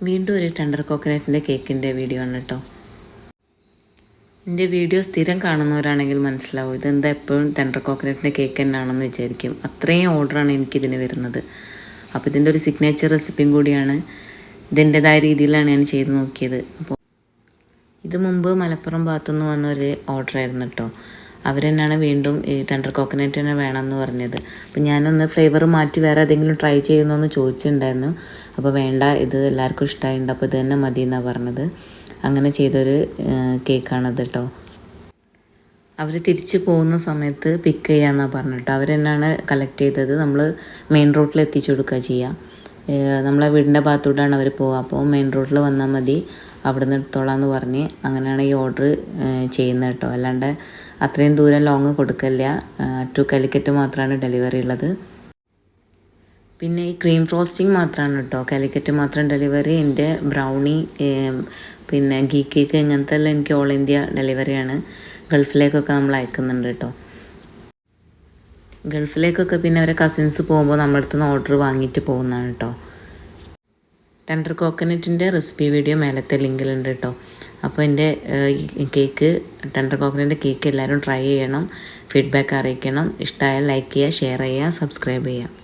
വീണ്ടും ഒരു ടെൻഡർ കോക്കനറ്റിൻ്റെ കേക്കിൻ്റെ വീഡിയോ ആണ് കേട്ടോ. എൻ്റെ വീഡിയോ സ്ഥിരം കാണുന്നവരാണെങ്കിൽ മനസ്സിലാവും ഇതെന്താ എപ്പോഴും ടെൻഡർ കോക്കനറ്റിൻ്റെ കേക്ക് തന്നെയാണെന്ന് വിചാരിക്കും. അത്രയും ഓർഡറാണ് എനിക്കിതിന് വരുന്നത്. അപ്പോൾ ഇതിൻ്റെ ഒരു സിഗ്നേച്ചർ റെസിപ്പിയും കൂടിയാണ്. ഇതിൻ്റെതായ രീതിയിലാണ് ഞാൻ ചെയ്ത് നോക്കിയത്. അപ്പോൾ ഇത് മുമ്പ് മലപ്പുറം ഭാഗത്തുനിന്ന് വന്നൊരു ഓർഡറായിരുന്നു കേട്ടോ. അവർ തന്നെയാണ് വീണ്ടും ഈ ടെൻഡർ കോക്കനറ്റ് തന്നെ വേണമെന്ന് പറഞ്ഞത്. അപ്പോൾ ഞാനൊന്ന് ഫ്ലേവർ മാറ്റി വേറെ ഏതെങ്കിലും ട്രൈ ചെയ്യുന്നോന്ന് ചോദിച്ചിട്ടുണ്ടായിരുന്നു. അപ്പോൾ വേണ്ട, ഇത് എല്ലാവർക്കും ഇഷ്ടമായിട്ടുണ്ട്, അപ്പോൾ ഇത് തന്നെ മതി എന്നാണ് പറഞ്ഞത്. അങ്ങനെ ചെയ്തൊരു കേക്കാണത് കേട്ടോ. അവർ തിരിച്ചു പോകുന്ന സമയത്ത് പിക്ക് ചെയ്യാമെന്നാണ് പറഞ്ഞിട്ട് അവർ തന്നെയാണ് കളക്ട് ചെയ്തത്. നമ്മൾ മെയിൻ റോഡിൽ എത്തിച്ചു കൊടുക്കുക ചെയ്യുക. നമ്മളെ വീടിൻ്റെ ഭാഗത്തോട്ടാണ് അവർ പോവുക. അപ്പോൾ മെയിൻ റോഡിൽ വന്നാൽ മതി, അവിടെ നിന്ന് എടുത്തോളാമെന്ന് പറഞ്ഞ് അങ്ങനെയാണ് ഈ ഓർഡർ ചെയ്യുന്നത് കേട്ടോ. അല്ലാണ്ട് അത്രയും ദൂരം ലോങ് കൊടുക്കില്ല. ടു കാലിക്കറ്റ് മാത്രമാണ് ഡെലിവറി ഉള്ളത്. പിന്നെ ഈ ക്രീം ഫ്രോസ്റ്റിംഗ് മാത്രമാണ് കേട്ടോ കാലിക്കറ്റ് മാത്രം ഡെലിവറി. എൻ്റെ ബ്രൗണി പിന്നെ ഗീ കേക്ക് ഇങ്ങനത്തെ എല്ലാം എനിക്ക് ഓൾ ഇന്ത്യ ഡെലിവറിയാണ്. ഗൾഫിലേക്കൊക്കെ നമ്മൾ അയക്കുന്നുണ്ട് കേട്ടോ. ഗൾഫിലേക്കൊക്കെ പിന്നെ അവരെ കസിൻസ് പോകുമ്പോൾ നമ്മുടെ അടുത്ത് നിന്ന് ഓർഡർ വാങ്ങിയിട്ട് പോകുന്നതാണ് കേട്ടോ. ടെൻഡർ കോക്കനറ്റിൻ്റെ റെസിപ്പി വീഡിയോ മേലത്തെ ലിങ്കിലുണ്ട് കേട്ടോ. അപ്പോൾ എൻ്റെ കേക്ക് ടെൻഡർ കോക്കനറ്റിൻ്റെ കേക്ക് എല്ലാവരും ട്രൈ ചെയ്യണം, ഫീഡ്ബാക്ക് അറിയിക്കണം. ഇഷ്ടമായാൽ ലൈക്ക് ചെയ്യുക, ഷെയർ ചെയ്യുക, സബ്സ്ക്രൈബ് ചെയ്യുക.